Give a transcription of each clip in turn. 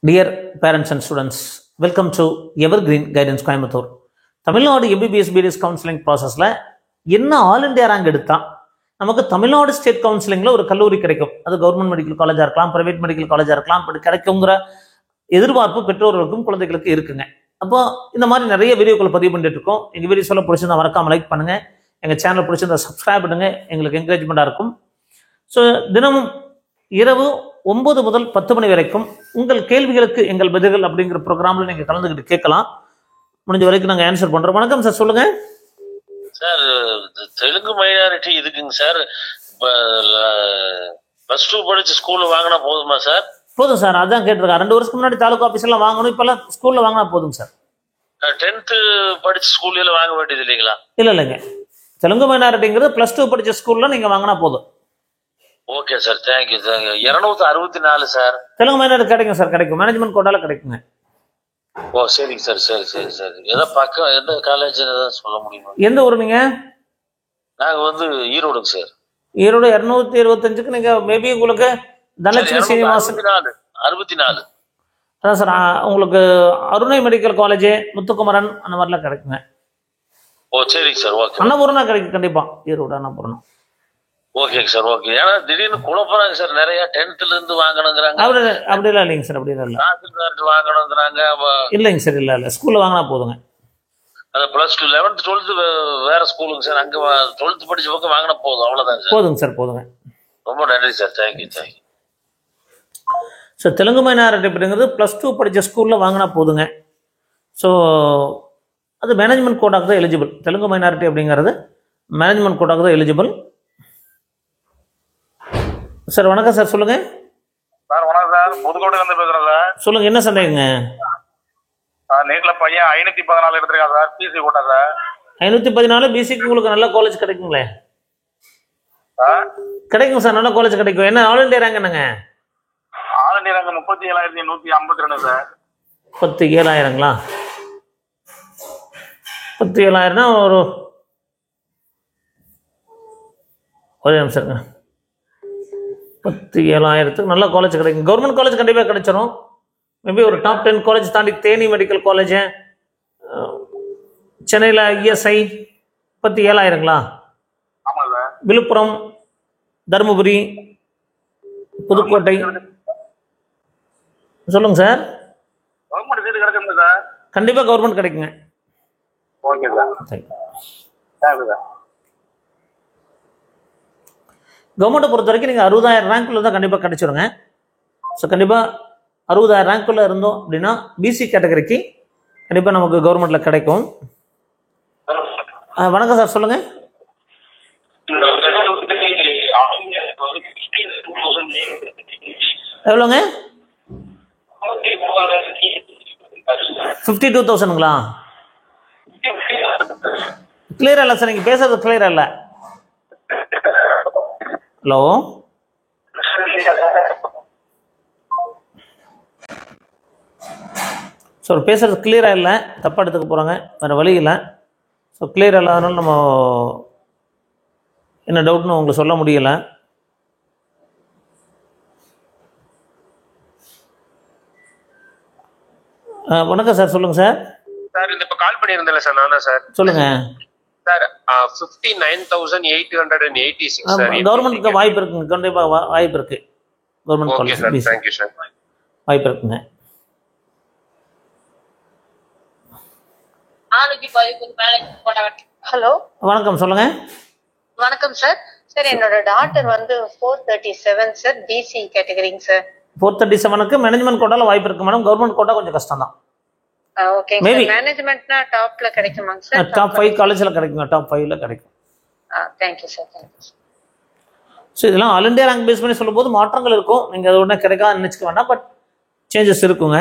Dear parents and students, welcome to Evergreen Guidance Coimbatore. Tamil Nadu MBBS BDS counselling ப்ராசஸில் என்ன all India rank எடுத்தால் நமக்கு Tamil Nadu state கவுன்சிலிங்கில் ஒரு கல்லூரி கிடைக்கும். அது கவர்மெண்ட் மெடிக்கல் காலேஜாக இருக்கலாம், ப்ரைவேட் மெடிக்கல் காலேஜாக இருக்கலாம், இப்படி கிடைக்குங்கிற எதிர்பார்ப்பு பெற்றோர்களுக்கும் குழந்தைகளுக்கு இருக்குங்க. அப்போ இந்த மாதிரி நிறைய வீடியோக்களை பதிவு பண்ணிட்டு இருக்கோம். எங்கள் வீடியோ சொல்ல பிடிச்சிருந்தா மறக்காமல் லைக் பண்ணுங்கள், எங்கள் சேனல் பிடிச்சிருந்தா சப்ஸ்கிரைப் பண்ணுங்க, எங்களுக்கு என்கரேஜ்மெண்ட்டாக இருக்கும். ஸோ தினமும் இரவு 9 முதல் 10 மணி வரைக்கும் உங்கள் கேள்விகளுக்கு எங்கள் பதில்கள் அப்படிங்கிற ப்ரோக்ராமில் நீங்கள் கலந்துக்கிட்டு கேட்கலாம். முடிஞ்ச வரைக்கும் நாங்கள் ஆன்சர் பண்ணுறோம். வணக்கம் சார், சொல்லுங்கள் சார். தெலுங்கு மைனாரிட்டி இதுக்குங்க சார். ப்ளஸ் 2 படிச்சு ஸ்கூலில் வாங்கினா போதுமா சார்? போதும் சார், அதான் கேட்டிருக்கேன். 2 வருஷத்துக்கு முன்னாடி தாலுகா ஆஃபீஸ்லாம் வாங்கணும், இப்போல்லாம் ஸ்கூலில் வாங்கினா போதும் சார். 10th படிச்ச ஸ்கூல்ல வாங்க வேண்டியது இல்லைங்களா? இல்லைங்க, தெலுங்கு மைனாரிட்டிங்கிறது ப்ளஸ் 2 படித்த ஸ்கூலில் நீங்கள் வாங்கினா போதும். Okay sir, thank you. 264 sir. Telugu minority கிடைக்கும் சார், கிடைக்கும். மேனேஜ்மெண்ட் கோட்டால கிடைக்குங்க. ஓ சரிங்க சார், சரி. ஏதோ பக்கம் எந்த காலேஜ் சொல்ல முடியுமா? எந்த ஊர் நீங்கள்? நாங்கள் ஈரோடுங்க சார். ஈரோடு 275க்கு நீங்கள் மேபி உங்களுக்கு தனலட்சுமி சீனிவாசன் 64. அதான் சார், உங்களுக்கு அருணை மெடிக்கல் காலேஜ், முத்துக்குமரன் அந்த மாதிரிலாம் கிடைக்குங்க. ஓ சரிங்க சார், ஓகே. அன்னபூர்ணா கிடைக்கும் கண்டிப்பா, ஈரோடு அன்னபூர்ணா. ஓகேங்க சார், ஓகே. ஏன்னா திடீர்னு குழப்பறாங்க சார், நிறைய 10th இருந்து வாங்கணுங்கிறாங்க. அப்படிலாம் இல்லைங்க சார், அப்படிலாம் இல்லை. தாசில்தார்ட்டு வாங்கணுங்கிறாங்க. இல்லைங்க சார், இல்லை ஸ்கூல்ல வாங்கினா போதுங்க. அது ப்ளஸ் 2 11th 12th வேற ஸ்கூலுங்க சார். அங்கே 12th படிச்ச பக்கம் வாங்கினா போதும், அவ்வளோதாங்க சார். போதுங்க சார், போதுங்க. ரொம்ப நன்றி sir, thank you. So Telugu minority அப்படிங்கிறது ப்ளஸ் 2 படித்த ஸ்கூலில் வாங்கினா போதுங்க. ஸோ அது மேனேஜ்மெண்ட் கோட்டாக்கு தான் எலிஜிபிள். தெலுங்கு மைனாரிட்டி அப்படிங்கிறது மேனேஜ்மெண்ட் கோட்டாக்கு தான் எலிஜிபிள். சார் வணக்கம் சார், சொல்லுங்க சார். வணக்கம் சார், புதுக்கோட்டையிலேருந்து பேசுகிறேன் சார். சொல்லுங்க, என்ன சந்தேகங்க? நீட்டில் பையன் 514 எடுத்திருக்கான் சார், பிசி கோட்டா சார். 514 பிசிக்கு உங்களுக்கு நல்ல காலேஜ் கிடைக்குங்களே? கிடைக்கும் சார், நல்ல காலேஜ் கிடைக்கும். என்ன ஆல் இண்டியா ரேங்க் என்னங்க? All India rank 37,152 sir. 37,000ங்களா? 37,000னா ஒரு நிமிஷம். 37,000க்கு நல்ல காலேஜ் கிடைக்கும். கவர்மெண்ட் காலேஜ் கண்டிப்பாக கிடைச்சிடும். மேபி ஒரு டாப் 10 காலேஜ் தாண்டி தேனி மெடிக்கல் காலேஜ், சென்னையில் இஎஸ்ஐ 37,000ங்களா? ஆமாம் சார். விழுப்புரம், தருமபுரி, புதுக்கோட்டை. சொல்லுங்க சார். கவர்மெண்ட் சீட்டு கிடைக்குங்க சார்? கண்டிப்பாக கவர்மெண்ட் கிடைக்குங்க. Okay sir, thank you sir. கவர்மெண்ட்டை பொறுத்த வரைக்கும் நீங்கள் 60,000 ரேங்க்குள்ள தான் கண்டிப்பாக கிடைச்சிருங்க. ஸோ கண்டிப்பாக 60,000 ரேங்க்குள்ளே இருந்தோம் அப்படின்னா பிசி கேட்டகரிக்கு கண்டிப்பாக நமக்கு கவர்மெண்ட்டில் கிடைக்கும். வணக்கம் சார், சொல்லுங்கள். எவ்வளோங்க? 52,000ங்களா? கிளியராக இல்லை சார், நீங்கள் பேசுறது கிளியராக இல்லை. ஹலோ, ஸோ பேசுகிறது கிளியராக இல்லை, தப்பாக எடுத்துக்க போகிறாங்க, வேறு வழி இல்லை. ஸோ கிளியராக இல்லாதனால நம்ம என்ன டவுட்னு உங்களுக்கு சொல்ல முடியலை. வணக்கம் சார், சொல்லுங்கள் சார். சார் இந்த இப்போ கால் பண்ணியிருந்தேன்ல சார், நான் தான் சார். சொல்லுங்கள் சார். 59,886 சார். கவர்மெண்ட்டுக்கு வாய்ப்பு இருக்குங்க, கண்டிப்பாக வாய்ப்பு இருக்கு. Government okay sir, college thank you sir. வாய்ப்பு இருக்குங்க. ஹலோ, வணக்கம், சொல்லுங்க. வணக்கம் சார். சார் என்னோட டாட்டர் 437 சார், பிசி கேட்டகரிங்க சார். 437க்கு மேனேஜ்மெண்ட் கோட்டால வாய்ப்பு இருக்கு மேடம். கவர்மெண்ட் கோட்டா கொஞ்சம் கஷ்டம் தான். Okay Maybe. சார். மேனேஜ்மெண்ட்னா டாப்ல கிடைக்குமாங்க சார்? டாப் 5 காலேஜில் கிடைக்குங்க, டாப் 5ல கிடைக்கும். Thank you sir, thank you sir. So இதெல்லாம் ஆல் இண்டியா ரேங்க் பேஸ் பண்ணி சொல்லும்போது மாற்றங்கள் இருக்கும். நீங்கள் அது உடனே கிடைக்காது நினச்சிக்க வேண்டாம், பட் சேஞ்சஸ் இருக்குங்க.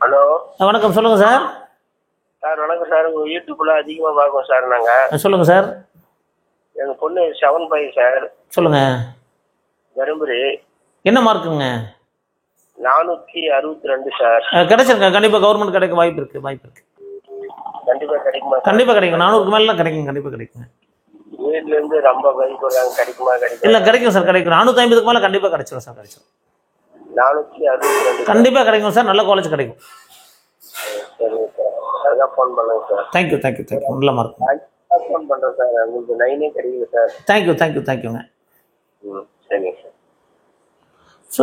ஹலோ, வணக்கம், சொல்லுங்கள் சார். சார் வணக்கம் சார். உங்கள் யூடியூப்ல அதிகமாக பார்க்கோம் சார் நாங்கள். சொல்லுங்கள் சார். எங்கள் பொண்ணு 75 சார். சொல்லுங்கள். தருமபுரி. என்ன மார்க்குங்க? 462 சார். கிடைச்சிருங்க, கண்டிப்பாக கவர்மெண்ட் கிடைக்க வாய்ப்பு இருக்கு, கண்டிப்பாக கிடைக்குமா? கண்டிப்பாக கிடைக்கும். 400க்கு மேலாம் கிடைக்கும், கண்டிப்பாக கிடைக்குங்க. வீட்டுல இருந்து ரொம்ப பயப்படுறாங்க, கிடைக்குமா? இல்ல கிடைக்கும் சார், கிடைக்கும். 450க்கு மேல கண்டிப்பா கிடைச்சிடும் சார், கிடைச்சிடும். 462. கண்டிப்பாக கிடைக்கும் சார், நல்ல காலேஜ் கிடைக்கும். சரிங்க சார், அதுதான் ஃபோன் பண்ணுங்க சார். தேங்க்யூ தேங்க்யூ தேங்க்யூ, நல்ல மார்க். ஃபோன் பண்ணுறேன் சார், உங்களுக்கு 9 கிடைக்குது சார். தேங்க்யூ தேங்க்யூ தேங்க்யூங்க. சரிங்க sir. So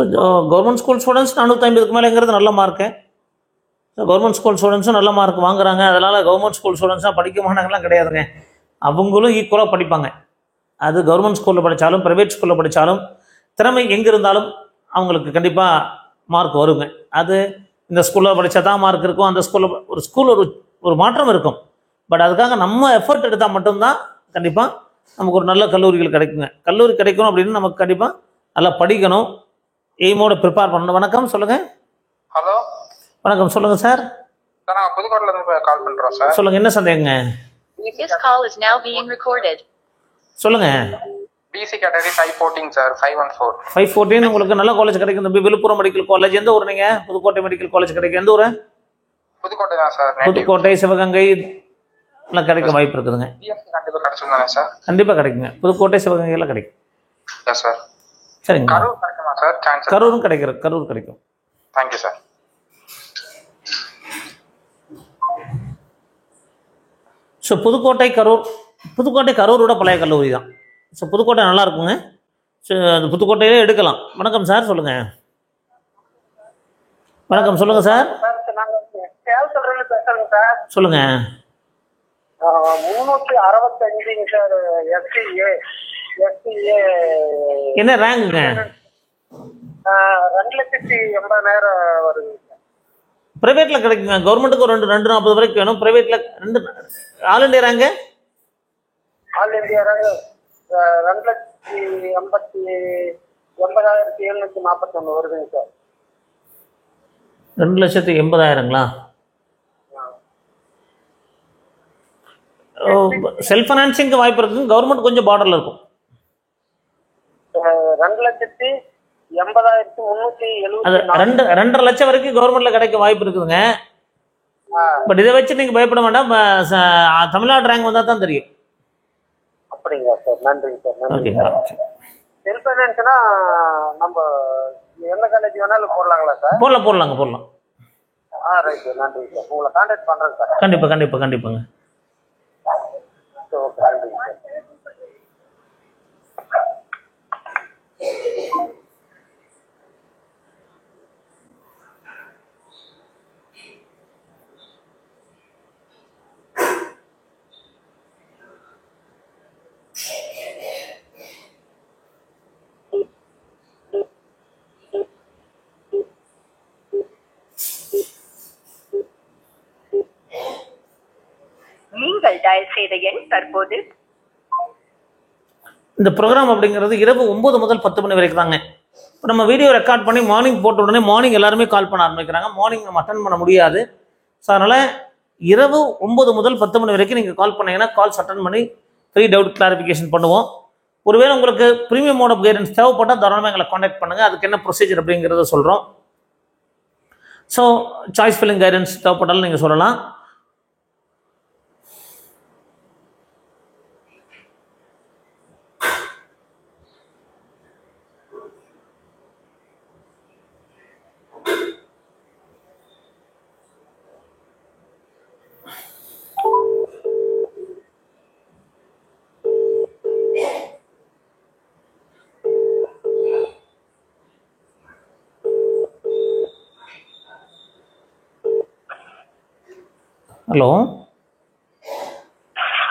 government school students 450க்கு மேலேங்கிறது நல்ல மார்க்கு. ஸோ கவர்மெண்ட் ஸ்கூல் ஸ்டூடெண்ட்ஸும் நல்ல மார்க் வாங்குறாங்க. அதனால் கவர்மெண்ட் ஸ்கூல் ஸ்டூடெண்ட்ஸாக படிக்க மாட்டாங்கலாம் கிடையாதுங்க, அவங்களும் ஈக்குவலாக படிப்பாங்க. அது கவர்மெண்ட் ஸ்கூலில் படித்தாலும் ப்ரைவேட் ஸ்கூலில் படித்தாலும் திறமை எங்கே இருந்தாலும் அவங்களுக்கு கண்டிப்பாக மார்க் வருங்க. அது இந்த ஸ்கூலில் படித்தா தான் மார்க் இருக்கும், அந்த ஸ்கூலில் ஒரு மாற்றம் இருக்கும். பட் அதுக்காக நம்ம எஃபர்ட் எடுத்தால் மட்டும்தான் கண்டிப்பாக நமக்கு ஒரு நல்ல கல்லூரிகள் கிடைக்குங்க. கல்லூரி கிடைக்கணும் அப்படின்னு நமக்கு கண்டிப்பாக நல்லா படிக்கணும், எய்மோட ப்ரிப்பேர் பண்ணணும். வணக்கம், சொல்லுங்கள். ஹலோ, வணக்கம், சொல்லுங்கள் சார். சார் நாங்கள் புதுக்கோட்டையில இருந்து கால் பண்ணுறோம் சார். சொல்லுங்கள், என்ன சந்தேகங்க? This call is now being recorded. சொல்லுங்கள். BC category 514 sir, 514. 514 உங்களுக்கு நல்ல காலேஜ் கிடைக்கும் தம்பி. Viluppuram medical college. எந்த ஊர் நீங்கள்? புதுக்கோட்டை மெடிக்கல் காலேஜ் கிடைக்கும். எந்த ஊர்? புதுக்கோட்டை தான் சார். புதுக்கோட்டை, சிவகங்கை எல்லாம் கிடைக்க வாய்ப்பு இருக்குதுங்க. பிஎஸ்சி கண்டிப்பாக கிடைச்சிருந்தானே சார்? கண்டிப்பாக கிடைக்குங்க, புதுக்கோட்டை சிவகங்கையெல்லாம் கிடைக்கும். Yes sir. சரிங்க. கரூர் கிடைக்குமா சார்? சான்ஸ் கரூரும் கரூர் கிடைக்கும். Thank you sir. ஸோ புதுக்கோட்டை கரூரோட பழைய கல்லூரி தான். ஸோ புதுக்கோட்டை நல்லா இருக்குங்க. ஸோ அது புதுக்கோட்டையிலே எடுக்கலாம். வணக்கம் சார், சொல்லுங்கள். வணக்கம், சொல்லுங்கள் சார். நாங்கள் பேசுகிறேங்க சார். சொல்லுங்கள். 365 சார், எஸ்சிஏ என்ன ரேங்குங்க? 2,80,000 வருது. ப்ரைவேட்டில் கிடைக்குங்க. கவர்மெண்ட்டுக்கு 240 வரைக்கும் வேணும். ப்ரைவேட்டில் 2 all India rank. All India rank 2,80,741 வருதுங்க சார். 2,80,000ங்களா? செல்ஃப் ஃபைனான்சிங்க்கு வாய்ப்பு இருக்குங்க. கவர்மெண்ட் கொஞ்சம் பார்டரில் இருக்கும். 2,80,370. அது 2.5 லட்சம் வரைக்கும் கவர்மெண்ட்ல கிடைக்க வாய்ப்பு இருக்குதுங்க. பட் இதை வச்சு நீங்க பயப்பட வேண்டாம். தமிழ்நாடு ரேங்க் வந்தா தான் தெரியும். அப்படிங்களா சார்? நன்றிங்க சார், நன்றி. ஓகே. செல்ஃப் ஃபைனான்ஸ்னா நம்ம எந்த காலேஜ் வேணாலும் போடலாங்களா சார்? போடலாம். ரைட் சார், நன்றிங்க சார். உங்களை கான்டாக்ட் பண்ணுறேன் சார். கண்டிப்பாங்க. ஓகே, நன்றிங்க சார். நீங்கள் டயல் செய்த எண் தற்போது. இந்த ப்ரோக்ராம் அப்படிங்கிறது இரவு 9 முதல் 10 மணி வரைக்கும் தாங்க. இப்போ நம்ம வீடியோ ரெக்கார்ட் பண்ணி மார்னிங் போட்ட உடனே மார்னிங் எல்லாருமே கால் பண்ண ஆரம்பிக்கிறாங்க. மார்னிங் நம்ம அட்டன் பண்ண முடியாது. ஸோ அதனால் இரவு 9 முதல் 10 மணி வரைக்கும் நீங்கள் கால் பண்ணீங்கன்னா கால்ஸ் அட்டன் பண்ணி ஃப்ரீ டவுட் கிளாரிஃபிகேஷன் பண்ணுவோம். ஒருவேளை உங்களுக்கு ப்ரீமியம் மோட் ஆஃப் கைடன்ஸ் தேவைப்பட்டால் தாராளமாக எங்களை காண்டாக்ட் பண்ணுங்கள். அதுக்கு என்ன ப்ரொசீஜர் அப்படிங்கிறத சொல்கிறோம். ஸோ சாய்ஸ் ஃபில்லிங் கைடன்ஸ் தேவைப்பட்டாலும் நீங்கள் சொல்லலாம்.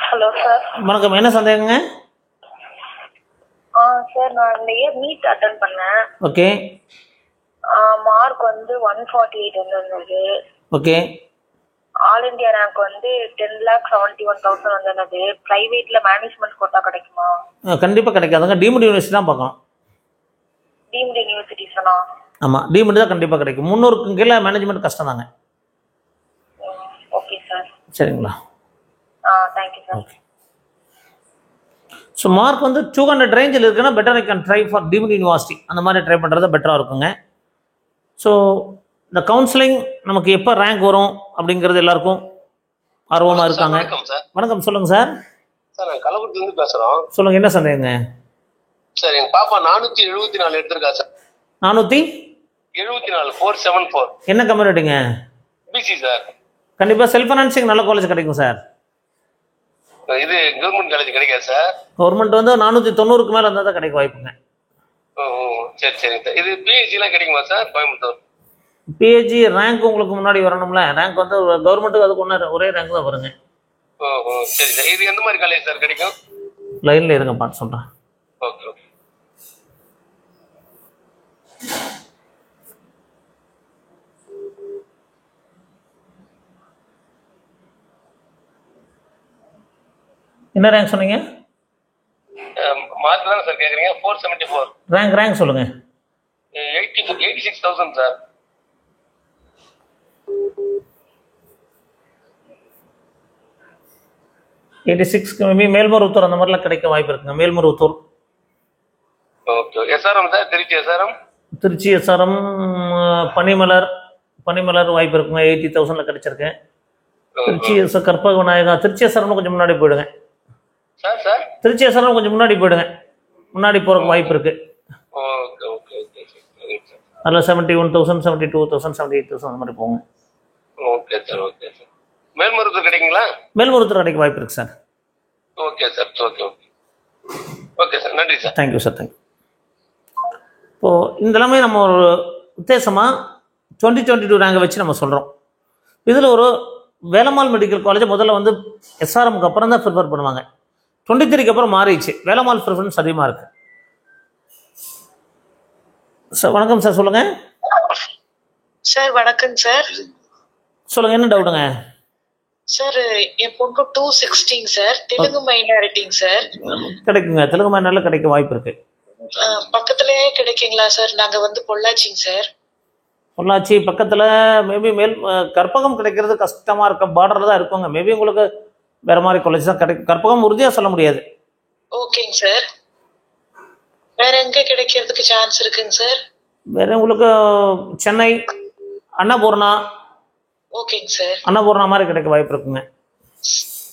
Hello sir. வணக்கம், என்ன சந்தேகங்க? சார், நான் இந்த இயர் நீட் அட்டன் பண்ணேன். ஓகே. மார்க் வந்து 148 வந்திருந்தது. ஓகே. ஆல் இந்தியா ரேங்க் வந்து 10,71,000 வந்திருந்தது. பிரைவேட்ல மேனேஜ்மெண்ட் கோட்டா கிடைக்குமா? கண்டிப்பாக கிடைக்காதுங்க. டீம்டு யூனிவர்சிட்டி தான் பார்க்கணும். டீம்டு யூனிவர்சிட்டிஸ்னா? ஆமாம், டீம்டு தான் கண்டிப்பாக கிடைக்கும். 300க்கு கீழே மேனேஜ்மெண்ட் கஷ்டம் தாங்க. Okay sir. சரிங்களா? Thank you sir. Okay. So mark வந்து 200 ரேஞ்சில் இருக்குன்னா better I can try for deemed university. அந்த மாதிரி ட்ரை பண்ணுறது பெட்டராக இருக்குங்க. ஸோ இந்த கவுன்சிலிங் நமக்கு எப்போ ரேங்க் வரும் அப்படிங்கிறது எல்லாருக்கும் ஆர்வமாக இருக்காங்க. வணக்கம், சொல்லுங்கள் சார். சார் நாங்கள் கள்ளக்குறிச்சிலேருந்து பேசுகிறோம். சொல்லுங்கள், என்ன சந்தேகங்க? சார் எங்கள் பாப்பா 474 எடுத்திருக்கா சார். 400 74 474. என்ன கம்யூனிட்டிங்க? BC sir. கண்டிப்பாக செல்ஃப் ஃபைனான்சிங் நல்ல காலேஜ் கிடைக்கும் சார். இது கவர்மெண்ட் காலேஜ் கிடைக்காது சார். கவர்மெண்ட் வந்து 490க்கு மேலே இருந்தால் தான் கிடைக்க வாய்ப்புங்க. ஓ சரி சரிங்க சார். இது பிஹெச்லாம் கிடைக்குமா சார் கோயம்புத்தூர்? பிஹெச்சி ரேங்க் உங்களுக்கு முன்னாடி வரணும்ல. ரேங்க் வந்து கவர்மெண்ட்டுக்கு அதுக்கு ஒரே ரேங்க் தான் வருங்க. ஓ சரி சார். இது எந்த மாதிரி காலேஜ் சார் கிடைக்கும்? லைனில் இருங்க பார்த்து சொல்கிறேன். Okay okay. என்ன ரேங்க் சொன்னீங்க? மார்க் தானே சார் கேட்குறீங்க? 474. ரேங்க் சொல்லுங்கள். 86,000 சார். 86க்கு மேபி மேல்மருவத்தூர் அந்த மாதிரிலாம் கிடைக்க வாய்ப்பு இருக்குங்க. Melmaruvathur. Okay. SRM sir, Trichy SRM. Trichy SRM, Panimalar வாய்ப்பு இருக்குங்க. 80,000ல கிடைச்சிருக்கேன். திருச்சி கற்பக விநாயகா. திருச்சி எஸ்ஆர்எம் கொஞ்சம் முன்னாடி போயிடுங்க சார். திருச்சி எஸ்ஆர்எம் கொஞ்சம் முன்னாடி போயிடுங்க. முன்னாடி போகிறதுக்கு வாய்ப்பு இருக்கு. Okay okay okay. அதில் 71,000, 72,000, 78,000 அந்த மாதிரி போங்க. Okay sir okay sir. Melmaruvathur கிடைக்குங்களா? மேல்மருவத்தூர் கிடைக்க வாய்ப்பு இருக்கு sir. Okay sir. Okay okay okay sir. நன்றி சார். Thank you sir. தேங்க்யூ. இப்போது இந்த எல்லாமே நம்ம ஒரு உத்தேசமாக 2022 ரேங்கை வச்சு நம்ம சொல்கிறோம். இதில் ஒரு வேலம்மாள் மெடிக்கல் காலேஜ் முதல்ல வந்து எஸ்ஆர்எம்க்கு அப்புறம் தான் ப்ரிஃபர் பண்ணுவாங்க. 23க்கு அப்புறம் மாறிடுச்சு. வேலம்மாள் ப்ரிஃபரன்ஸ் அதிகமாக இருக்குது சார். வணக்கம் சார், சொல்லுங்கள் சார். வணக்கம் சார். சொல்லுங்கள், என்ன டவுட்டுங்க சார்? என் பொண்ணு 216 சார். தெலுங்கு மைனாரிட்டிங்க சார். கிடைக்குங்க. தெலுங்கு மைனாரிட்டியில் கிடைக்க வாய்ப்பு இருக்குது. பக்கத்துலயே கிடைக்குங்களா சார்? நாங்க வந்து பொள்ளாச்சிங்க சார். பொள்ளாச்சி பக்கத்தில் மேபி கற்பகம் கிடைக்கிறது கஷ்டமாக இருக்க பார்டரில் தான் இருக்குங்க. மேபி உங்களுக்கு வேறு மாதிரி காலேஜ் தான் கிடைக்கும். கற்பகம் உறுதியாக சொல்ல முடியாது. ஓகேங்க சார். வேற எங்க கிடைக்கிறதுக்கு சான்ஸ் இருக்குங்க சார்? வேறு உங்களுக்கு சென்னை, அன்னபூர்ணா. ஓகேங்க சார். அன்னபூர்ணா மாதிரி கிடைக்க வாய்ப்பு இருக்குங்க.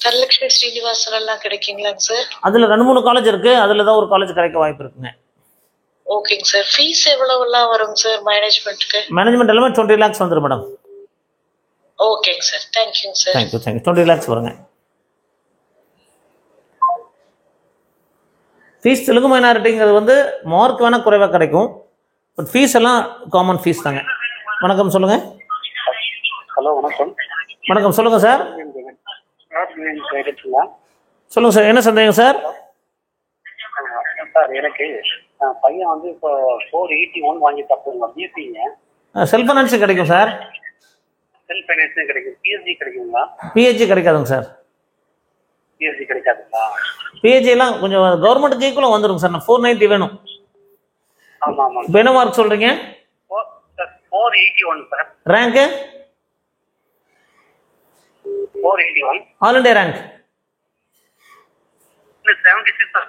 தனலட்சுமி ஸ்ரீனிவாசன் எல்லாம் கிடைக்குங்களாங்க சார்? அதில் 2-3 காலேஜ் இருக்குது. அதில் தான் ஒரு காலேஜ் கிடைக்க வாய்ப்பு இருக்குங்க. ஓகேங்க சார். ஃபீஸ் எவ்வளவுலாம் வருங்க சார் மேனேஜ்மெண்ட்டுக்கு? மேனேஜ்மெண்ட் எல்லாமே 20 lakhs வந்துடும் மேடம். ஓகேங்க சார். தேங்க்யூங்க சார். தேங்க்யூ. 20 lakhs வருங்க. ஃபீஸ் தெலுங்கு மைனாரிட்டிங்கிறது வந்து மார்க் வேணால் குறைவாக கிடைக்கும். பட் ஃபீஸ் எல்லாம் காமன் ஃபீஸ் தாங்க. வணக்கம், சொல்லுங்கள். ஹலோ வணக்கம். வணக்கம், சொல்லுங்கள் சார். சொல்லுங்கள் சார், என்ன சந்தேகம் சார்? சார் எனக்கு பையன் வந்து இப்போ 481 வாங்கி தப்புங்க. பிசிங்க செல்ஃப் ஃபைனான்ஸ் கிடைக்கும் சார். செல்ஃப் ஃபைனான்ஸும் கிடைக்கும். பிஎஸ்சி கிடைக்குங்களா? பிஹெச்சி கிடைக்காதுங்க சார். பிஎஸ்சி கிடைக்காதுங்களா? பிஹெச்சிலாம் கொஞ்சம் கவர்மெண்ட் ஈக்குவலாக வந்துடும் சார். நான் 490 வேணும். ஆமாம் ஆமாம். இப்போ என்ன மார்க் சொல்கிறீங்க? 481 சார். ரேங்க்கு 481. All India rank 76 sir.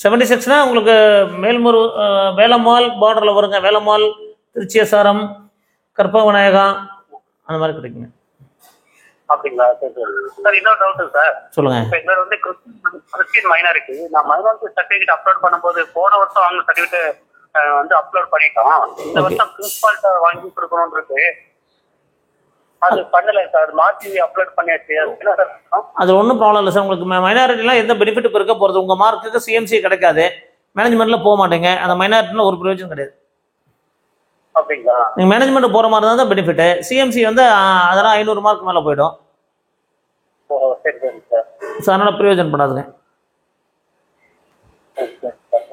76னா உங்களுக்கு வேலம்மாள் பார்டரில் வருங்க. வேலம்மாள், திருச்சி எஸ்ஆர்எம், கற்பக விநாயகா அந்த மாதிரி கிடைக்குங்க. அப்படிங்களா? சரி சரி சார். இன்னொரு டவுட்டு சார். சொல்லுங்க. இப்போ இந்த வந்து கிறிஸ்டியன் மைனாரிட்டி நான் மைனாரிட்டி சர்டிஃபிகேட் அப்லோட் பண்ணும்போது போன வருஷம் வாங்கின சர்டிஃபிகேட் வந்து அப்லோட் பண்ணிட்டோம். இந்த வருஷம் பிரின்சிபால்கிட்ட வாங்கி கொடுக்கணும்னு இருக்கு. அது பண்ணலை சார். மாற்றி அப்லோட் பண்ணியாச்சு. என்ன சார்? அது ஒன்றும் ப்ராப்ளம் இல்லை சார். உங்களுக்கு மைனாரிட்டிலாம் எந்த பெனிஃபிட் இருக்க போகிறது. உங்கள் மார்க்குக்கு சிஎம்சி கிடைக்காது, மேனேஜ்மெண்ட்டில் போக மாட்டேங்க. அந்த மைனாரிட்டியில் ஒரு பிரயோஜனம் கிடையாது. அப்படிங்களா? நீங்கள் மேனேஜ்மெண்ட் போகிற மாதிரி தான் பெனிஃபிட்டு. சிஎம்சி வந்து அதெல்லாம் 500 மார்க் மேலே போயிடும். ஓ சரி சரி சார். ஸோ அதனால் பிரயோஜனப்படாதுங்க.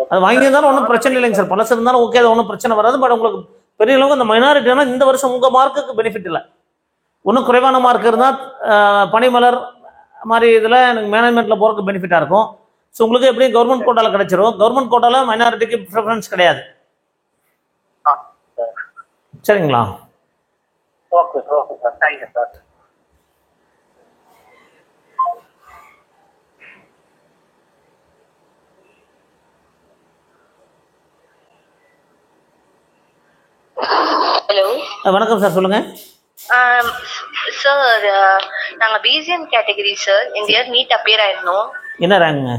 அது வாங்கியிருந்தாலும் ஒன்றும் பிரச்சனை இல்லைங்க சார். பழசு இருந்தாலும் ஓகே, அது ஒன்றும் பிரச்சனை வராது. பட் உங்களுக்கு பெரிய அளவுக்கு அந்த மைனாரிட்டினா இந்த வருஷம் உங்கள் மார்க்குக்கு பெனிஃபிட் இல்லை. ஒன்றும் குறைவான மார்க் இருந்தால் பனிமலர் மாதிரி இதில் எனக்கு மேனேஜ்மெண்ட்டில் போகிறதுக்கு பெனிஃபிட்டாக இருக்கும். ஸோ உங்களுக்கு எப்படியும் கவர்மெண்ட் கோட்டாவில் கிடைச்சிரும். கவர்மெண்ட் கோட்டாவில் மைனாரிட்டிக்கு ப்ரிஃபரன்ஸ் கிடையாது. சரிங்களா? Okay sir. Okay sir. Thank you sir. Hello, வணக்கம் சார், சொல்லுங்கள். சார் நாங்கள் பிசிஎம் கேட்டகரி சார். இந்த இயர் நீட் அப்பியர் ஆயிருந்தோம். என்ன ரேங்குங்க?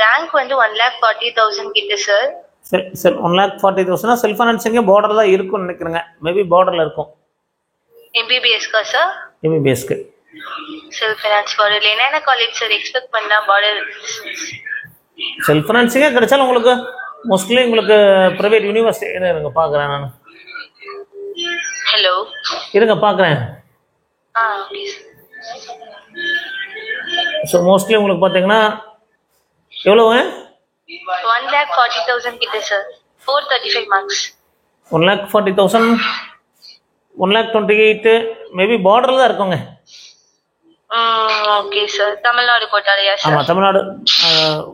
ரேங்க் வந்து 1,40,000 கிட்ட சார். சரி 1,40,000 செல்ஃப் ஃபைனான்சிங்கே பார்டர் தான் இருக்கும்னு நினைக்கிறேங்க. மேபி பார்டரில் இருக்கும். எம்பிபிஎஸ்க்கா சார்? எம்பிபிஎஸ்க்கு செல்ஃப் ஃபைனான்ஸ் பார்டர் என்னென்ன காலேஜ் சார் எக்ஸ்பெக்ட் பண்ணலாம்? பார்டர் செல்ஃப் ஃபைனான்சிங்கே கிடைச்சாலும் உங்களுக்கு மோஸ்ட்லி உங்களுக்கு ப்ரைவேட் யூனிவர்சிட்டி இருங்க பார்க்குறேன் நான். ஹலோ இருங்க பார்க்குறேன். ஓகே ஸோ மோஸ்ட்லி உங்களுக்கு பார்த்தீங்கன்னா எவ்வளோங்க? 1,40,000 கிட்ட சார். 435 மார்க்ஸ். 1,40,000 1,28,000 மேபி பார்டரில் தான் இருக்குங்க. Okay sir. தமிழ்நாடு கோட்டாலையா சார்? ஆமாம் தமிழ்நாடு.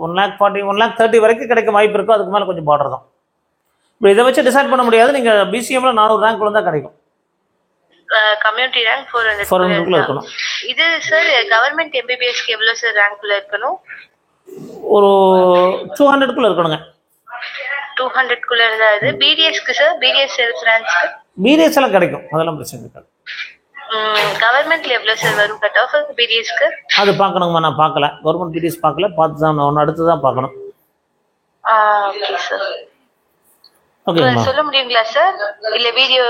1,40,000 1,30,000 வரைக்கும் கிடைக்க வாய்ப்பு இருக்கும். அதுக்கு மேலே கொஞ்சம் பார்டர் தான். இப்போ இதை வச்சு டிசைட் பண்ண முடியாது. நீங்கள் பிசிஎம்ல 400 ரேங்க் தான் கிடைக்கும். கம்யூனிட்டி ரேங்க் 400 இருக்கணும். இது சார் கவர்மெண்ட் எம்பிபிஎஸ்க்கு எவ்வளோ சார் ரேங்க்ல இருக்கணும்? ஒரு 200 இருக்கணுங்க. 200 இருந்தா இது. பிடிஎஸ்க்கு சார்? பிடிஎஸ் செல்ஃப் ஃபைனான்ஸ்க்கு? பிடிஎஸ் எல்லாம் கிடைக்கும், அதெல்லாம் பிரச்சனை இருக்காது. கவர்மெண்ட்ல எவ்வளோ சார் வரும் கட் ஆஃப் பிடிஎஸ்க்கு? அது பார்க்கணுங்கம்மா, நான் பார்க்கல. கவர்மெண்ட் பிடிஎஸ் பார்க்கல, பார்த்து தான் ஒன்று அடுத்து தான் பார்க்கணும். Okay sir. ஓகேங்கம்மா. சொல்ல முடியுங்களா சார்? இல்ல வீடியோ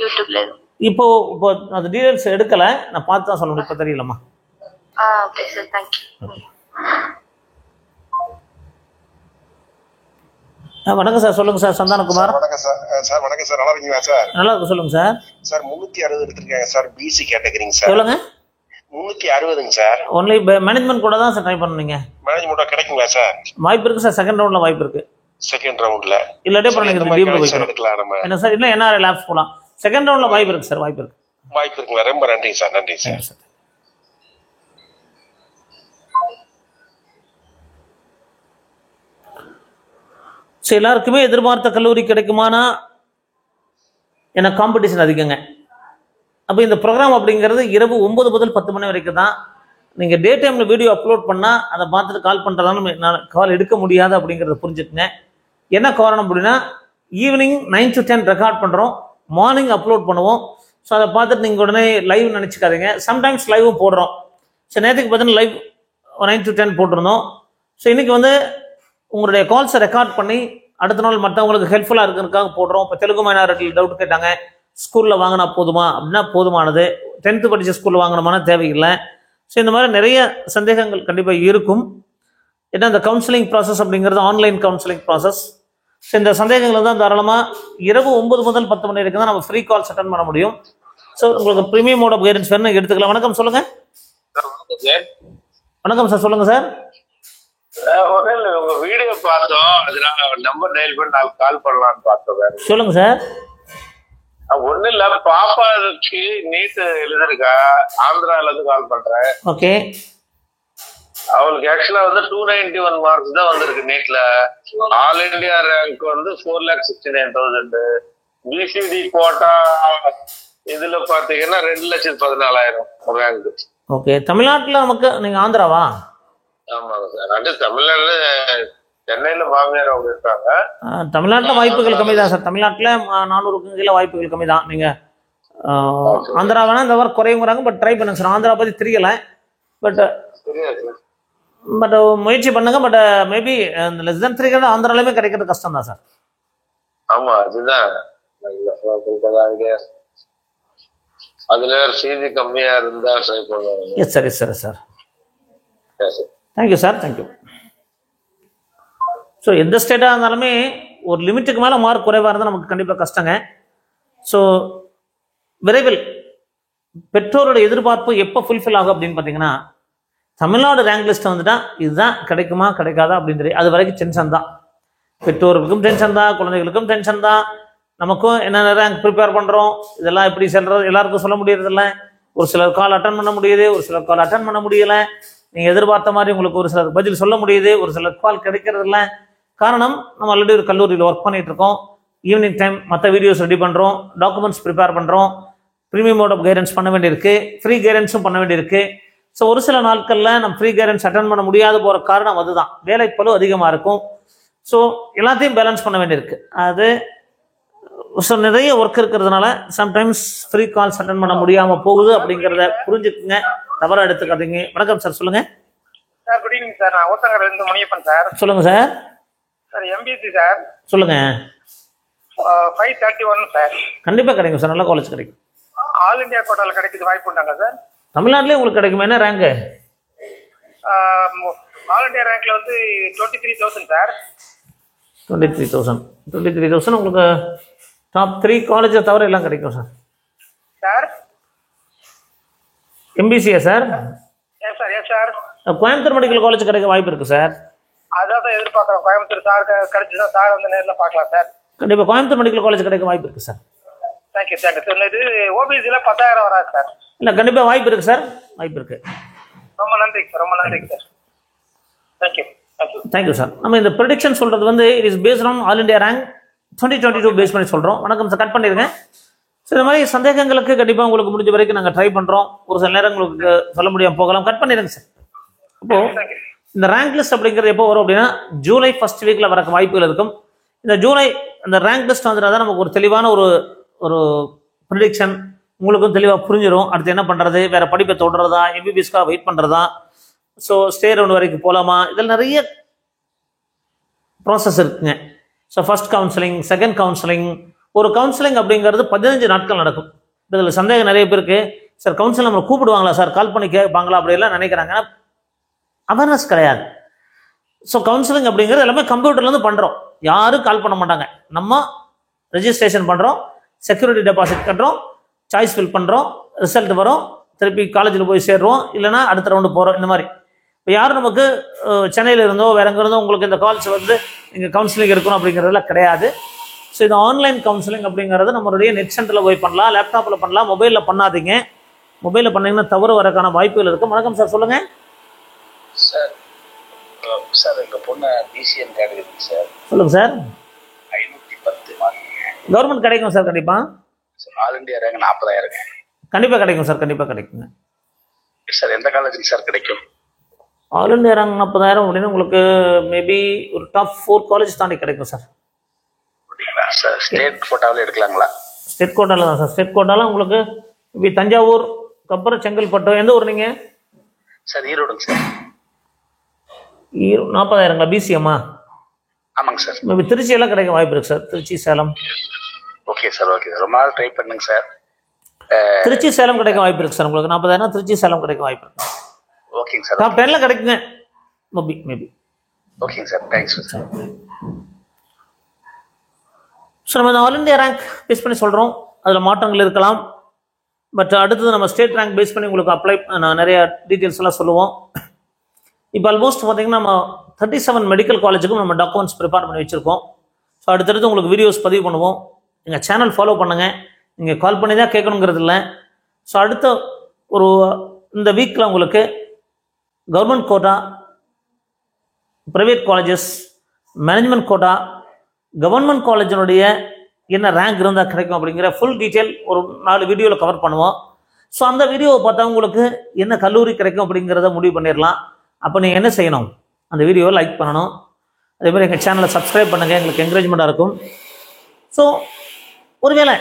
யூடியூப்ல? இப்போ அது டீடைல்ஸ் எடுக்கல, நான் பார்த்து தான் சொல்ல முடியும். இப்போ தெரியலம்மா. Okay sir, thank you. வணக்கம் சார், சொல்லுங்க சார். சந்தானகுமார். வணக்கம் சார். சார் வணக்கம் சார், நல்லா இருக்கீங்களா சார்? நல்லா இருக்கு, சொல்லுங்க சார். சார் 360 எடுத்திருக்காங்க சார், பிசி கேட்டகரிங்க சார். எவ்வளோங்க? 360ங்க சார். ஒன்லி மேனேஜ்மெண்ட் கூட தான் சார் ட்ரை பண்ணுவீங்க. மேனேஜ்மெண்ட்டா கிடைக்குங்களா சார்? வாய்ப்பு இருக்கு சார். செகண்ட் ரவுண்ட்ல வாய்ப்பு இருக்கு. செகண்ட் ரவுண்ட்ல இல்லாட்டே பண்ணுங்க. எடுக்கலாம் நம்ம. என்ன சார்? இல்லை என்ஆர்ஐ லேப்ஸ் போகலாம். செகண்ட் ரவுண்ட்ல வாய்ப்பு இருக்கு சார். வாய்ப்பு இருக்கு. வாய்ப்பு இருக்குங்களா? ரொம்ப நன்றி சார். நன்றி சார். ஸோ எல்லாருக்குமே எதிர்பார்த்த கல்லூரி கிடைக்குமானா எனக்கு காம்படிஷன் அதிகங்க. அப்போ இந்த ப்ரோக்ராம் அப்படிங்கிறது இரவு 9 முதல் 10 மணி வரைக்கும் தான். நீங்கள் டே டைமில் வீடியோ அப்லோட் பண்ணால் அதை பார்த்துட்டு கால் பண்ணுறதாலும் நான் கால் எடுக்க முடியாது அப்படிங்கிறத புரிஞ்சுக்குங்க. என்ன காரணம் அப்படின்னா ஈவினிங் 9 to 10 ரெக்கார்ட் பண்ணுறோம், மார்னிங் அப்லோட் பண்ணுவோம். ஸோ அதை பார்த்துட்டு நீங்கள் உடனே லைவ் நினச்சிக்காதீங்க. சம்டைம்ஸ் லைவும் போடுறோம். ஸோ நேற்றுக்கு பார்த்தீங்கன்னா லைவ் 9 to 10 போட்டிருந்தோம். ஸோ இன்றைக்கி வந்து உங்களுடைய கால்ஸை ரெக்கார்ட் பண்ணி அடுத்த நாள் மற்றவங்களுக்கு ஹெல்ப்ஃபுல்லாக இருக்கிறதுக்காக போடுறோம். இப்போ தெலுங்கு மைனாரிட்டியில் டவுட் கேட்டாங்க, ஸ்கூலில் வாங்கினா போதுமா அப்படின்னா போதுமானது. 10th படித்த ஸ்கூலில் வாங்கினோம்னா தேவையில்லை. ஸோ இந்த மாதிரி நிறைய சந்தேகங்கள் கண்டிப்பாக இருக்கும். ஏன்னா இந்த கவுன்சிலிங் ப்ராசஸ் அப்படிங்கிறது ஆன்லைன் கவுன்சிலிங் ப்ராசஸ். ஸோ இந்த சந்தேகங்களை தான் தாராளமாக இரவு 9 முதல் 10 மணி வரைக்கும் தான் நம்ம ஃப்ரீ கால்ஸ் அட்டன் பண்ண முடியும். ஸோ உங்களுக்கு ப்ரீமியம் மோட் ஆஃப் கைடன்ஸ் வேணும் எடுத்துக்கலாம். வணக்கம், சொல்லுங்கள். வணக்கம் சார், சொல்லுங்கள் சார். உங்க வீடியோ பார்த்தோம், அதனால நம்பர் டயல் பண்ணி நான் கால் பண்ணலாம்னு பார்த்தேன். சொல்லுங்க சார். ஒண்ணு இல்ல, பாப்பாக்கு நீட் எழுதிருக்கா, ஆந்திரால இருந்து கால் பண்றேன். ஓகே. அவளுக்கு ஆக்சுவலா வந்து 291 மார்க்ஸ் தான் வந்திருக்கு நீட்ல. ஆல் இண்டியா ரேங்க் வந்து 4,69,000. பிசிடி கோட்டா இதுல பாத்தீங்கன்னா 2,14,000 ரேங்க். ஓகே. தமிழ்நாட்டுல நமக்கு நீங்க ஆந்திராவா? ஆமாங்க சார். அது தமிழ்நாடுல சென்னையில மாமியார் அவங்க இருக்காங்க. தமிழ்நாட்டில் வாய்ப்புகள் கம்மி தான் சார். தமிழ்நாட்டில் 400க்கு கீழே வாய்ப்புகள் கம்மி தான். நீங்கள் ஆந்திரா வேணால் இந்த வாரம் குறையுங்கிறாங்க. பட் ட்ரை பண்ணுங்க சார். ஆந்திரா பற்றி தெரியல, பட் முயற்சி பண்ணுங்க. பட் மேபி லெஸ் தென் 3 ஆந்திராலையுமே கிடைக்கிறது கஷ்டம் தான் சார். ஆமா, அதுதான் அதுல செய்தி கம்மியா இருந்தா ட்ரை பண்ணுவாங்க. S sir, yes sir, sir. Thank you sir, thank you. So எந்த ஸ்டேட்டாக இருந்தாலுமே ஒரு லிமிட்டுக்கு மேலே மார்க் குறைவாக இருந்தால் நமக்கு கண்டிப்பாக கஷ்டங்க. ஸோ விரைவில் பெற்றோரோட எதிர்பார்ப்பு எப்போ ஃபுல்ஃபில் ஆகும் அப்படின்னு பார்த்தீங்கன்னா, தமிழ்நாடு ரேங்க் லிஸ்ட் வந்துட்டா இதுதான் கிடைக்குமா கிடைக்காதா அப்படின்னு தெரியும். அது வரைக்கும் டென்ஷன் தான். பெற்றோர்களுக்கும் டென்ஷன் தான், குழந்தைகளுக்கும் டென்ஷன் தான். நமக்கும் என்னென்ன ரேங்க் ப்ரிப்பேர் பண்ணுறோம், இதெல்லாம் எப்படி செல்றது எல்லாருக்கும் சொல்ல முடியறதில்ல. ஒரு சிலர் கால் அட்டன் பண்ண முடியுது, ஒரு சிலர் கால் அட்டன் பண்ண முடியலை. நீங்கள் எதிர்பார்த்த மாதிரி உங்களுக்கு ஒரு சிலர் பதில் சொல்ல முடியுது, ஒரு சிலர் கால் கிடைக்கிறது இல்லை. காரணம், நம்ம ஆல்ரெடி ஒரு கல்லூரியில் ஒர்க் பண்ணிட்டு இருக்கோம். ஈவினிங் டைம் மற்ற வீடியோஸ் ரெடி பண்ணுறோம், டாக்குமெண்ட்ஸ் ப்ரிப்பேர் பண்ணுறோம், ப்ரீமியம் மோட் ஆஃப் கைடன்ஸ் பண்ண வேண்டியிருக்கு, ஃப்ரீ கைடன்ஸும் பண்ண வேண்டியிருக்கு. ஸோ ஒரு சில நாட்களில் நம்ம ஃப்ரீ கைடன்ஸ் அட்டன் பண்ண முடியாது போகிற காரணம் அதுதான், வேலைப்பளு அதிகமாக இருக்கும். ஸோ எல்லாத்தையும் பேலன்ஸ் பண்ண வேண்டியிருக்கு. அது ஸோ நிறைய ஒர்க் இருக்கிறதுனால சம்டைம்ஸ் ஃப்ரீ கால்ஸ் அட்டன் பண்ண முடியாமல் போகுது. அப்படிங்கிறத புரிஞ்சுக்குங்க, தவறாக எடுத்துக்காதீங்க. வணக்கம் சார், சொல்லுங்கள். Sir good evening sir. நான் ஓத்தங்கரையிலிருந்து முனியப்பன் சார். சொல்லுங்கள் சார். சார் எம்பிசி சார் சொல்லுங்கள். 531 சார். கண்டிப்பாக கிடைக்கும் சார், நல்ல காலேஜ் கிடைக்கும். ஆல் இந்தியா கோட்டாவில் கிடைக்குது வாய்ப்பு உண்டாங்க சார்? தமிழ்நாட்டிலே உங்களுக்கு கிடைக்குமா? என்ன ரேங்கு? ஆல் இந்தியா ரேங்க்ல வந்து 23,000 சார். 23,000 உங்களுக்கு டாப் 3 காலேஜை தவிர எல்லாம் கிடைக்கும் சார். சார் எம்பிசியா sir? Yes sir, yes sir. Coimbatore medical college கிடைக்க வாய்ப்பு இருக்குது சார். அதான் தான் எதிர்பார்க்குறோம். கோயம்புத்தூர் சார் கிடைச்சிதான் சார் வந்து நேரில் பார்க்கலாம் சார். கண்டிப்பாக கோயம்புத்தூர் மெடிக்கல் காலேஜ் கிடைக்க வாய்ப்பு இருக்குது சார். Thank you thank you sir. இது ஓபிசியில் 10,000 வராது சார்? இல்லை, கண்டிப்பாக வாய்ப்பு இருக்குது சார், வாய்ப்பு இருக்குது. ரொம்ப நன்றிங்க சார், ரொம்ப நன்றிங்க sir. Thank you thank you. Thank you sir. நம்ம இந்த ப்ரெடிக்ஷன் சொல்கிறது வந்து it is based on all India rank 2022 base பண்ணி சொல்கிறோம். வணக்கம் சார், கட் பண்ணிடுங்க. ஸோ இந்த மாதிரி சந்தேகங்களுக்கு கண்டிப்பாக உங்களுக்கு முடிஞ்ச வரைக்கும் நாங்கள் ட்ரை பண்ணுறோம். ஒரு சில நேரம் உங்களுக்கு சொல்ல முடியாமல் போகலாம், கட் பண்ணிடுங்க சார். அப்போது இந்த ரேங்க் லிஸ்ட் அப்படிங்கிறது எப்போ வரும் அப்படின்னா ஜூலை ஃபர்ஸ்ட் வீக்கில் வரக்கு வாய்ப்புகள் இருக்கும். இந்த ஜூலை அந்த ரேங்க் லிஸ்ட் வந்துட்டா தான் நமக்கு ஒரு தெளிவான ஒரு ப்ரிடிக்ஷன் உங்களுக்கும் தெளிவாக புரிஞ்சிடும். அடுத்து என்ன பண்ணுறது, வேறு படிப்பை தொடர்றதா, எம்பிபிஎஸ்க்காக வெயிட் பண்ணுறதா, ஸோ ஸ்டே ரவுண்ட் வரைக்கும் போகலாமா, இதில் நிறைய ப்ராசஸ் இருக்குங்க. So first counselling, second counselling. ஒரு கவுன்சிலிங் அப்படிங்கிறது 15 நாட்கள் நடக்கும். இதில் சந்தேகம் நிறைய பேருக்கு, சார் கவுன்சிலிங் நம்மளை கூப்பிடுவாங்களா சார், கால் பண்ணி கேட்பாங்களா அப்படிலாம் நினைக்கிறாங்க. அவேர்னஸ் கிடையாது. ஸோ கவுன்சிலிங் அப்படிங்கிறது எல்லாமே கம்ப்யூட்டர்லேருந்து பண்ணுறோம், யாரும் கால் பண்ண மாட்டாங்க. நம்ம ரெஜிஸ்ட்ரேஷன் பண்ணுறோம், செக்யூரிட்டி டெபாசிட் கட்டுறோம், சாய்ஸ் ஃபில் பண்ணுறோம், ரிசல்ட் வரும், திருப்பி காலேஜில் போய் சேர்றோம், இல்லைனா அடுத்த ரவுண்டு போகிறோம். இந்த மாதிரி இப்போ யாரும் நமக்கு சென்னையில் இருந்தோ வேற எங்கே இருந்தோ உங்களுக்கு இந்த கால்ஸ் வந்து இங்கே கவுன்சிலிங் இருக்கணும் அப்படிங்கிறதுலாம் கிடையாது. ஸோ இது ஆன்லைன் கவுன்சிலிங் அப்படிங்கிறது நம்மளுடைய நெட் சென்டரில் போய் பண்ணலாம், லேப்டாப்பில் பண்ணலாம், மொபைலில் பண்ணாதீங்க. மொபைலில் பண்ணிங்கன்னா தவறு வரக்கான வாய்ப்புகள் இருக்கும். வணக்கம் சார், சொல்லுங்கள் சார். சார் எங்கள் பொண்ணு பிசிஎன் கேட்டகரி சார். சொல்லுங்கள் சார். 510 மார்க்குங்க. கவர்மெண்ட் கிடைக்கும் சார் கண்டிப்பாக. Sir all India rank 40,000. கண்டிப்பாக கிடைக்கும் சார், கண்டிப்பாக கிடைக்குங்க சார். எந்த காலேஜுக்கு சார் கிடைக்கும்? ஆல் இந்தியா ரேங்க் 40,000 அப்படின்னு உங்களுக்கு மேபி ஒரு டாப் 4 காலேஜ் தாண்டி கிடைக்கும் சார். அப்படிங்களா சார்? ஸ்டேட் கோட்டாவில் எடுக்கலாங்களா? ஸ்டேட் கோட்டாவில் தான் சார். ஸ்டேட் கோட்டாவில் உங்களுக்கு மேபி தஞ்சாவூர், அப்புறம் செங்கல்பட்டு. எந்த ஊர் நீங்கள்? சார் ஈரோடுங்க சார். 40,000ங்களா பிசிஎம்மா? ஆமாங்க சார். மேபி திருச்சியெல்லாம் கிடைக்க வாய்ப்பு இருக்குது sir. Trichy, Salem. Okay sir, okay sir. ரொம்ப நாள் ட்ரை பண்ணுங்க சார். திருச்சி, சேலம் கிடைக்க வாய்ப்பு இருக்குது சார். உங்களுக்கு 40,000 திருச்சி, சேலம் கிடைக்க வாய்ப்பு இருக்குது. ஓகேங்க சார். டாப் 10ல் கிடைக்குங்க மேபி. ஓகேங்க சார், தேங்க்ஸ் சார். ஸோ நம்ம இந்த ஆல் இந்தியா ரேங்க் பேஸ் பண்ணி சொல்கிறோம், அதில் மாற்றங்கள் இருக்கலாம். பட் அடுத்தது நம்ம ஸ்டேட் ரேங்க் பேஸ் பண்ணி உங்களுக்கு அப்ளை நிறைய டீட்டெயில்ஸ் எல்லாம் சொல்லுவோம். இப்போ ஆல்மோஸ்ட் பார்த்தீங்கன்னா நம்ம 37 மெடிக்கல் காலேஜுக்கும் நம்ம டாக்குமெண்ட்ஸ் ப்ரிப்பேர் பண்ணி வச்சுருக்கோம். ஸோ அடுத்தடுத்து உங்களுக்கு வீடியோஸ் பதிவு பண்ணுவோம். எங்கள் சேனல் ஃபாலோ பண்ணுங்கள். நீங்கள் கால் பண்ணி தான் கேட்கணுங்கிறது இல்லை. ஸோ அடுத்த இந்த வீக்கில் உங்களுக்கு government quota, private colleges, management quota, government காலேஜினுடைய என்ன ரேங்க் இருந்தால் கிடைக்கும் அப்படிங்கிற ஃபுல் டீட்டெயில் ஒரு 4 வீடியோவில் கவர் பண்ணுவோம். ஸோ அந்த வீடியோவை பார்த்தா உங்களுக்கு என்ன கல்லூரி கிடைக்கும் அப்படிங்கிறத முடிவு பண்ணிடலாம். அப்போ நீங்கள் என்ன செய்யணும், அந்த வீடியோவை லைக் பண்ணணும். அதேமாதிரி எங்கள் சேனலை சப்ஸ்கிரைப் பண்ணுங்கள், எங்களுக்கு என்கரேஜ்மெண்ட்டாக இருக்கும். ஸோ ஒருவேளை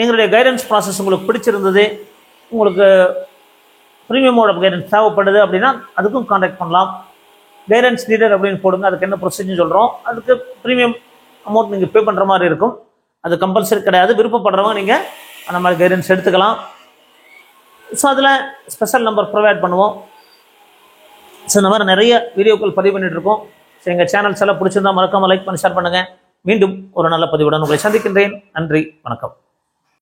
எங்களுடைய கைடன்ஸ் ப்ராசஸ் உங்களுக்கு பிடிச்சிருந்தது, உங்களுக்கு ப்ரீமியமோட கைடன்ஸ் தேவைப்படுது அப்படின்னா அதுக்கும் கான்டாக்ட் பண்ணலாம். கைடன்ஸ் நீடட் அப்படின்னு போடுங்க, அதுக்கு என்ன ப்ரொசீஜர் சொல்கிறோம். அதுக்கு ப்ரீமியம் அமௌண்ட் நீங்கள் பே பண்ணுற மாதிரி இருக்கும். அது கம்பல்சரி கிடையாது, விருப்பப்படுறவங்க நீங்கள் அந்த மாதிரி கைடன்ஸ் எடுத்துக்கலாம். ஸோ அதில் ஸ்பெஷல் நம்பர் ப்ரொவைட் பண்ணுவோம். ஸோ இந்த மாதிரி நிறைய வீடியோக்கள் பதிவு பண்ணிகிட்ருக்கோம். ஸோ எங்கள் சேனல்ஸ் எல்லாம் பிடிச்சிருந்தா மறக்காமல் லைக் பண்ணி ஷேர் பண்ணுங்கள். மீண்டும் ஒரு நல்ல பதிவுடன் உங்களை சந்திக்கின்றேன். நன்றி, வணக்கம்.